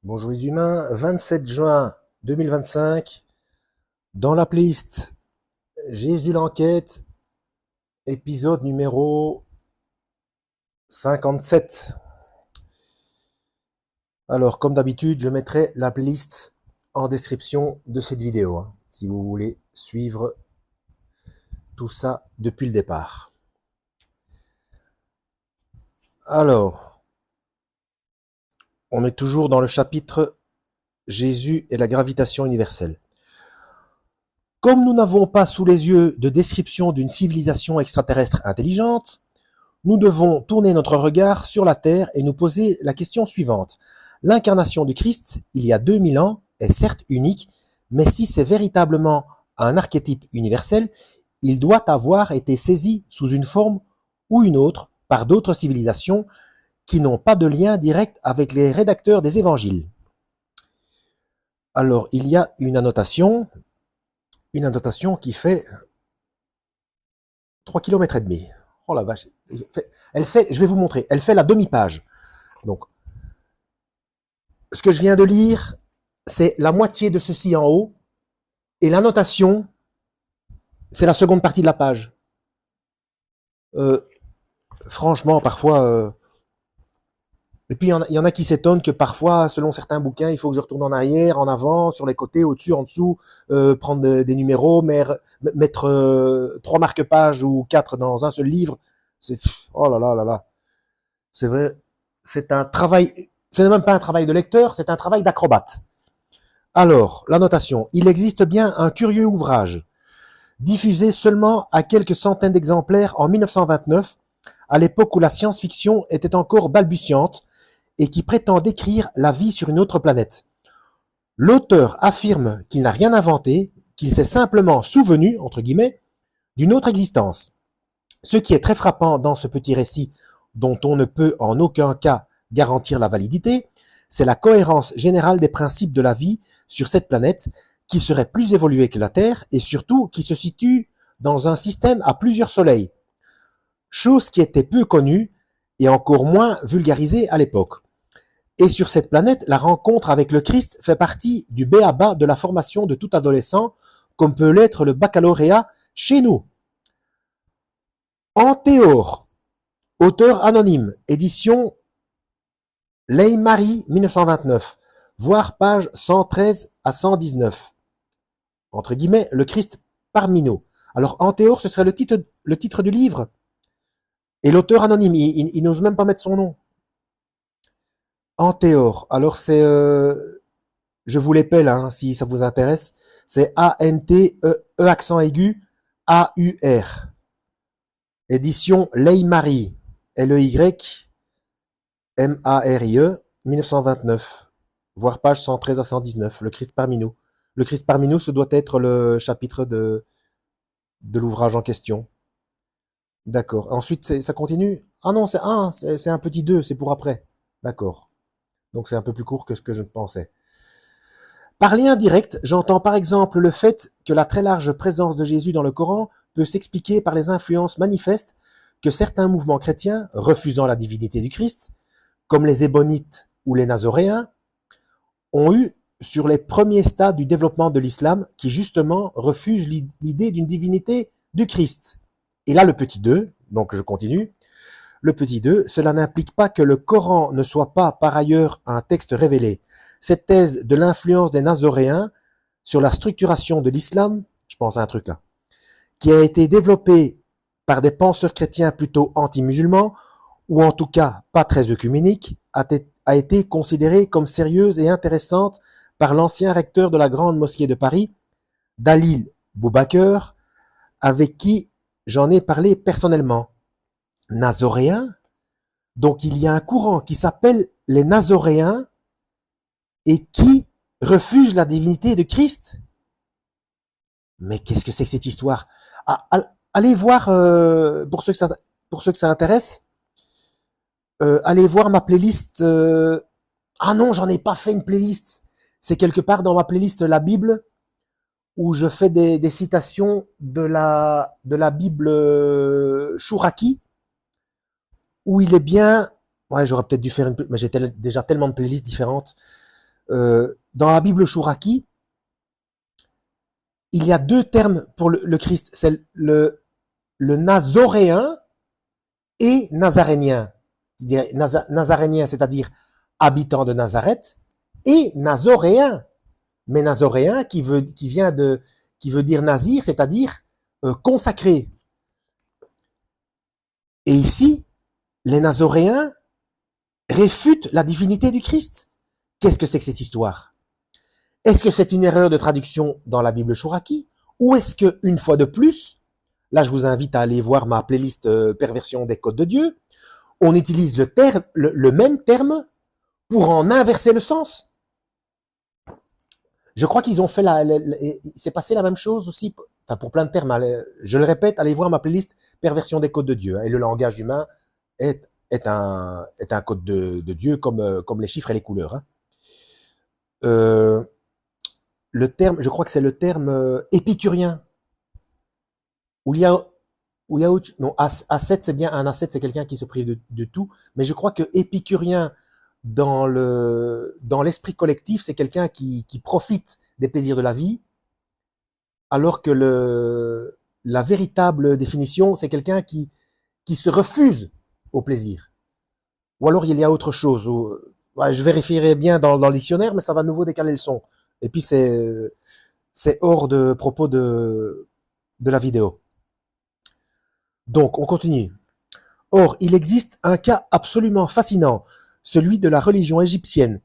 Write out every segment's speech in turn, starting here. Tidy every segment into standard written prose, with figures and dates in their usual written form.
Bonjour les humains, 27 juin 2025, dans la playlist Jésus l'enquête, épisode numéro 57. Alors, comme d'habitude, je mettrai la playlist en description de cette vidéo, si vous voulez suivre tout ça depuis le départ. Alors, on est toujours dans le chapitre Jésus et la gravitation universelle. Comme nous n'avons pas sous les yeux de description d'une civilisation extraterrestre intelligente, nous devons tourner notre regard sur la Terre et nous poser la question suivante. L'incarnation du Christ, il y a 2000 ans, est certes unique, mais si c'est véritablement un archétype universel, il doit avoir été saisi sous une forme ou une autre par d'autres civilisations qui n'ont pas de lien direct avec les rédacteurs des évangiles. Alors, il y a une annotation qui fait 3 km et demi. Oh la vache. Je vais vous montrer, elle fait la demi-page. Donc, ce que je viens de lire, c'est la moitié de ceci en haut, et l'annotation, c'est la seconde partie de la page. Franchement, parfois... Et puis, il y en a qui s'étonnent que parfois, selon certains bouquins, il faut que je retourne en arrière, en avant, sur les côtés, au-dessus, en dessous, prendre des numéros, mettre 3 marque-pages ou 4 dans un seul livre. C'est... Oh là là là là. C'est vrai, c'est un travail... Ce n'est même pas un travail de lecteur, c'est un travail d'acrobate. Alors, la notation. Il existe bien un curieux ouvrage, diffusé seulement à quelques centaines d'exemplaires en 1929, à l'époque où la science-fiction était encore balbutiante, et qui prétend décrire la vie sur une autre planète. L'auteur affirme qu'il n'a rien inventé, qu'il s'est simplement souvenu, entre guillemets, d'une autre existence. Ce qui est très frappant dans ce petit récit, dont on ne peut en aucun cas garantir la validité, c'est la cohérence générale des principes de la vie sur cette planète, qui serait plus évoluée que la Terre, et surtout qui se situe dans un système à plusieurs soleils, chose qui était peu connue et encore moins vulgarisée à l'époque. Et sur cette planète, la rencontre avec le Christ fait partie du b.a.-ba de la formation de tout adolescent, comme peut l'être le baccalauréat chez nous. Antéor, auteur anonyme, édition Leigh-Marie 1929, voir page 113 à 119. Entre guillemets, le Christ parmi nous. Alors, Antéor, ce serait le titre du livre. Et l'auteur anonyme, il n'ose même pas mettre son nom. Antéor. Alors, c'est... je vous l'épelle, si ça vous intéresse. C'est A-N-T-E, accent aigu, A-U-R. Édition Leigh-Marie, L-E-Y-M-A-R-I-E, 1929. Voir page 113 à 119, le Christ parmi nous. Le Christ parmi nous, ce doit être le chapitre de l'ouvrage en question. D'accord. Ensuite, ça continue. Ah non, c'est un petit 2, c'est pour après. D'accord. Donc c'est un peu plus court que ce que je pensais. Par lien direct, j'entends par exemple le fait que la très large présence de Jésus dans le Coran peut s'expliquer par les influences manifestes que certains mouvements chrétiens, refusant la divinité du Christ, comme les Ébonites ou les Nazoréens, ont eu sur les premiers stades du développement de l'islam qui justement refusent l'idée d'une divinité du Christ. Et là, le petit 2, donc je continue, le petit 2, cela n'implique pas que le Coran ne soit pas par ailleurs un texte révélé. Cette thèse de l'influence des Nazoréens sur la structuration de l'islam, je pense à un truc là, qui a été développée par des penseurs chrétiens plutôt anti-musulmans, ou en tout cas pas très œcuméniques, a été considérée comme sérieuse et intéressante par l'ancien recteur de la Grande Mosquée de Paris, Dalil Boubaker, avec qui j'en ai parlé personnellement. Nazoréens. Donc il y a un courant qui s'appelle les Nazoréens et qui refuse la divinité de Christ. Mais qu'est-ce que c'est que cette histoire? Allez voir, pour ceux que ça intéresse, allez voir ma playlist. Ah non, j'en ai pas fait une playlist. C'est quelque part dans ma playlist la Bible où je fais des citations de la Bible Chouraki, où il est bien... Ouais, j'aurais peut-être dû faire mais j'ai déjà tellement de playlists différentes. Dans la Bible Chouraki, il y a deux termes pour le Christ. C'est le nazoréen et nazarénien. Nazarénien, c'est-à-dire habitant de Nazareth, et nazoréen. Mais nazoréen qui veut dire nazir, c'est-à-dire consacré. Et ici, les nazoréens réfutent la divinité du Christ. Qu'est-ce que c'est que cette histoire? Est-ce que c'est une erreur de traduction dans la Bible Chouraki? Ou est-ce que, une fois de plus, là je vous invite à aller voir ma playlist Perversion des codes de Dieu, on utilise le même terme pour en inverser le sens? Je crois qu'ils ont fait il s'est passé la même chose aussi, enfin pour plein de termes. Je le répète, allez voir ma playlist Perversion des codes de Dieu. Et le langage humain est un code de Dieu comme les chiffres et les couleurs. Hein. Le terme, je crois que c'est le terme épicurien. Où il y a non, ascète, c'est bien, un ascète, c'est quelqu'un qui se prive de tout. Mais je crois que épicurien, dans l'esprit collectif, c'est quelqu'un qui profite des plaisirs de la vie, alors que la véritable définition, c'est quelqu'un qui se refuse au plaisir. Ou alors il y a autre chose. Ouais, je vérifierai bien dans le dictionnaire, mais ça va de nouveau décaler le son. Et puis c'est hors de propos de la vidéo. Donc on continue. Or, il existe un cas absolument fascinant, celui de la religion égyptienne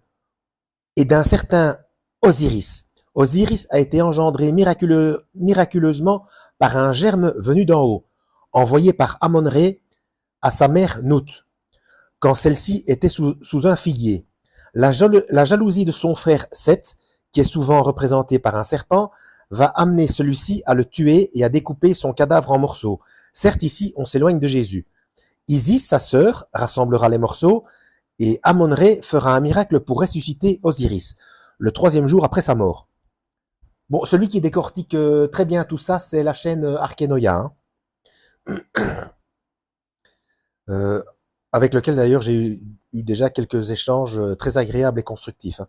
et d'un certain Osiris. Osiris a été engendré miraculeusement par un germe venu d'en haut, envoyé par Amon-Ré à sa mère Nout, quand celle-ci était sous un figuier. La jalousie de son frère Seth, qui est souvent représenté par un serpent, va amener celui-ci à le tuer et à découper son cadavre en morceaux. Certes, ici, on s'éloigne de Jésus. Isis, sa sœur, rassemblera les morceaux et Amon-Ré fera un miracle pour ressusciter Osiris, le 3e jour après sa mort. Bon, celui qui décortique très bien tout ça, c'est la chaîne Arkenoia, hein. Avec lequel d'ailleurs j'ai eu déjà quelques échanges très agréables et constructifs. Hein.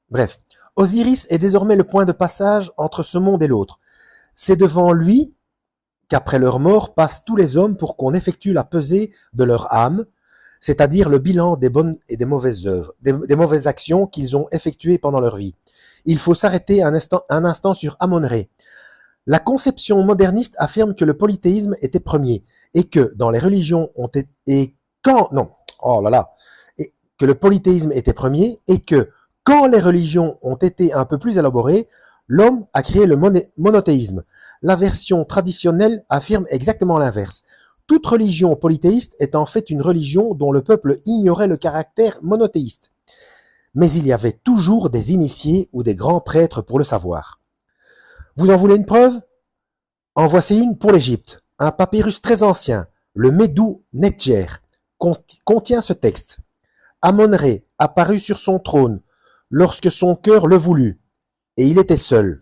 Bref, Osiris est désormais le point de passage entre ce monde et l'autre. C'est devant lui qu'après leur mort passent tous les hommes pour qu'on effectue la pesée de leur âme, c'est-à-dire le bilan des bonnes et des mauvaises œuvres, des mauvaises actions qu'ils ont effectuées pendant leur vie. Il faut s'arrêter un instant sur Amon-Ré. La conception moderniste affirme que le polythéisme était premier et que dans les religions que le polythéisme était premier et que quand les religions ont été un peu plus élaborées, l'homme a créé le monothéisme. La version traditionnelle affirme exactement l'inverse. Toute religion polythéiste est en fait une religion dont le peuple ignorait le caractère monothéiste. Mais il y avait toujours des initiés ou des grands prêtres pour le savoir. Vous en voulez une preuve? En voici une pour l'Égypte. Un papyrus très ancien, le Médou Netjer, contient ce texte. Amon-Ré apparut sur son trône lorsque son cœur le voulut, et il était seul.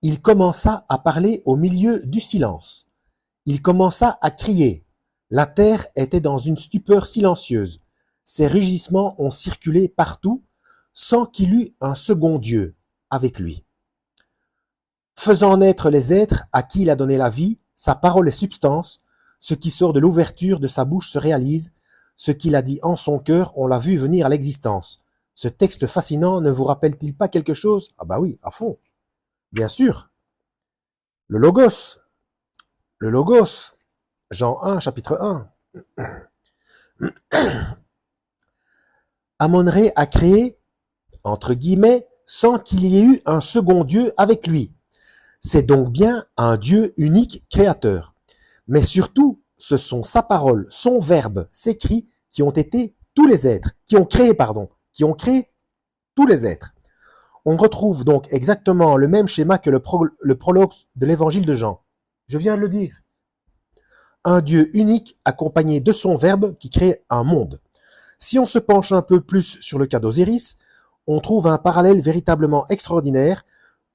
Il commença à parler au milieu du silence. Il commença à crier. La terre était dans une stupeur silencieuse. Ses rugissements ont circulé partout, sans qu'il eût un second Dieu avec lui. Faisant naître les êtres à qui il a donné la vie, sa parole est substance, ce qui sort de l'ouverture de sa bouche se réalise, ce qu'il a dit en son cœur, on l'a vu venir à l'existence. Ce texte fascinant ne vous rappelle-t-il pas quelque chose? Ah bah oui, à fond. Bien sûr. Le Logos. Jean 1, chapitre 1. Amon-Ré a créé, entre guillemets, sans qu'il y ait eu un second Dieu avec lui. C'est donc bien un Dieu unique créateur. Mais surtout, ce sont sa parole, son verbe, ses cris qui ont été tous les êtres, qui ont créé tous les êtres. On retrouve donc exactement le même schéma que le prologue de l'évangile de Jean. Je viens de le dire. Un Dieu unique accompagné de son verbe qui crée un monde. Si on se penche un peu plus sur le cas d'Osiris, on trouve un parallèle véritablement extraordinaire,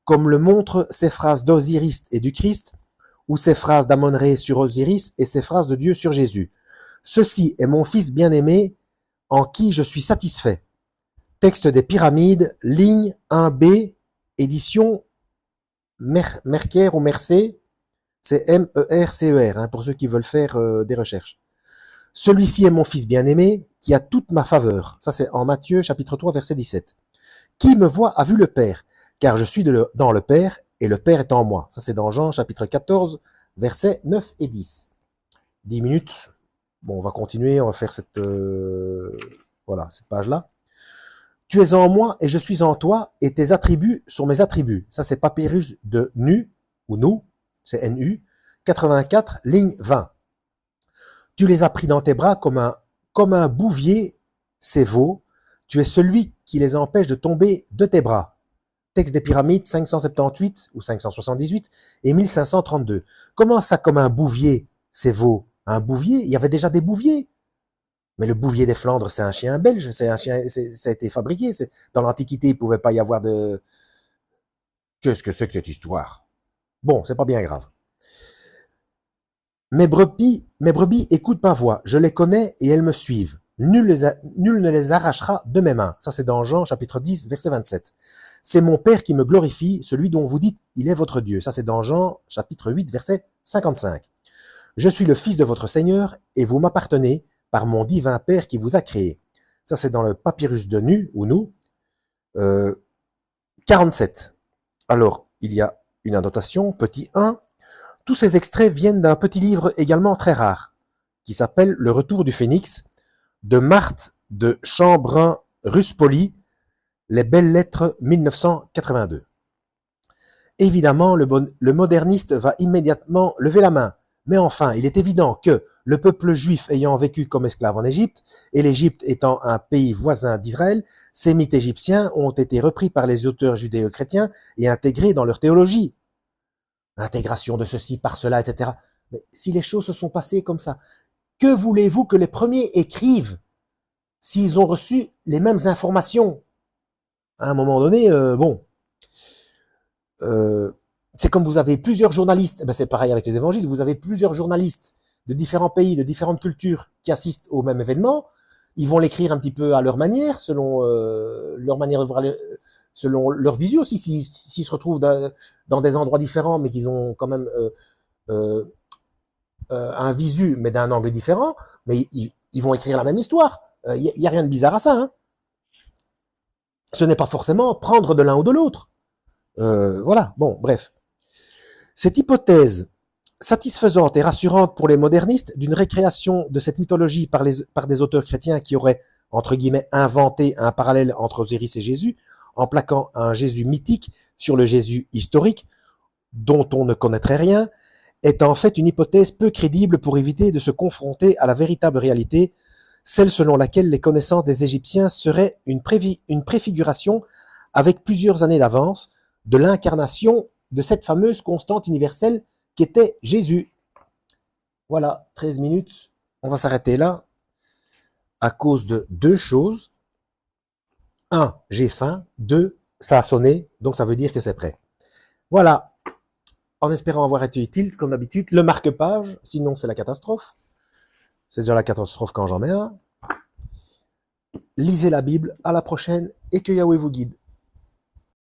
comme le montrent ces phrases d'Osiris et du Christ, ou ces phrases d'Amon-Ré sur Osiris et ces phrases de Dieu sur Jésus. Ceci est mon fils bien-aimé, en qui je suis satisfait. Texte des Pyramides, ligne 1B, édition Mercer ou Mercer, c'est M-E-R-C-E-R, hein, pour ceux qui veulent faire des recherches. Celui-ci est mon fils bien-aimé, qui a toute ma faveur. Ça, c'est en Matthieu, chapitre 3, verset 17. Qui me voit a vu le Père, car je suis dans le Père, et le Père est en moi. Ça, c'est dans Jean, chapitre 14, versets 9 et 10. 10 minutes. Bon, on va continuer, on va faire cette page-là. Tu es en moi et je suis en toi, et tes attributs sont mes attributs. Ça, c'est Papyrus de Nu, ou nous, c'est NU, 84, ligne 20. Tu les as pris dans tes bras comme un bouvier, ces veaux. Tu es celui qui les empêche de tomber de tes bras. Texte des Pyramides 578 ou 578 et 1532. Comment ça, comme un bouvier, ces veaux? Un bouvier? Il y avait déjà des bouviers. Mais le bouvier des Flandres, c'est un chien belge, ça a été fabriqué. Dans l'Antiquité, il ne pouvait pas y avoir de... Qu'est-ce que c'est que cette histoire? Bon, c'est pas bien grave. Mes brebis écoutent ma voix, je les connais et elles me suivent. Nul ne les arrachera de mes mains. Ça, c'est dans Jean, chapitre 10, verset 27. C'est mon Père qui me glorifie, celui dont vous dites, il est votre Dieu. Ça, c'est dans Jean, chapitre 8, verset 55. Je suis le Fils de votre Seigneur et vous m'appartenez par mon divin Père qui vous a créé. Ça, c'est dans le Papyrus de Nu, ou nous, 47. Alors, il y a une annotation, petit 1. Tous ces extraits viennent d'un petit livre également très rare, qui s'appelle Le Retour du Phénix, de Marthe de Chambrun-Ruspoli, Les Belles Lettres 1982. Évidemment, le moderniste va immédiatement lever la main. Mais enfin, il est évident que le peuple juif ayant vécu comme esclave en Égypte, et l'Égypte étant un pays voisin d'Israël, ces mythes égyptiens ont été repris par les auteurs judéo-chrétiens et intégrés dans leur théologie. Intégration de ceci par cela, etc. Mais si les choses se sont passées comme ça, que voulez-vous que les premiers écrivent s'ils ont reçu les mêmes informations? À un moment donné, c'est comme vous avez plusieurs journalistes, ben c'est pareil avec les évangiles, vous avez plusieurs journalistes de différents pays, de différentes cultures qui assistent au même événement, ils vont l'écrire un petit peu à leur manière, selon leur manière de voir, selon leur vision aussi, s'ils se retrouvent dans des endroits différents, mais qu'ils ont quand même un visu, mais d'un angle différent, mais ils vont écrire la même histoire. Il n'y a rien de bizarre à ça. Hein. Ce n'est pas forcément prendre de l'un ou de l'autre. Voilà, bon, bref. Cette hypothèse satisfaisante et rassurante pour les modernistes d'une récréation de cette mythologie par des auteurs chrétiens qui auraient, entre guillemets, inventé un parallèle entre Osiris et Jésus, en plaquant un Jésus mythique sur le Jésus historique, dont on ne connaîtrait rien, est en fait une hypothèse peu crédible pour éviter de se confronter à la véritable réalité, celle selon laquelle les connaissances des Égyptiens seraient une préfiguration avec plusieurs années d'avance de l'incarnation de cette fameuse constante universelle qu'était Jésus. Voilà, 13 minutes. On va s'arrêter là à cause de deux choses. 1, j'ai faim. 2, ça a sonné, donc ça veut dire que c'est prêt. Voilà. En espérant avoir été utile, comme d'habitude, le marque-page, sinon c'est la catastrophe. C'est déjà la catastrophe quand j'en mets un. Lisez la Bible, à la prochaine, et que Yahweh vous guide.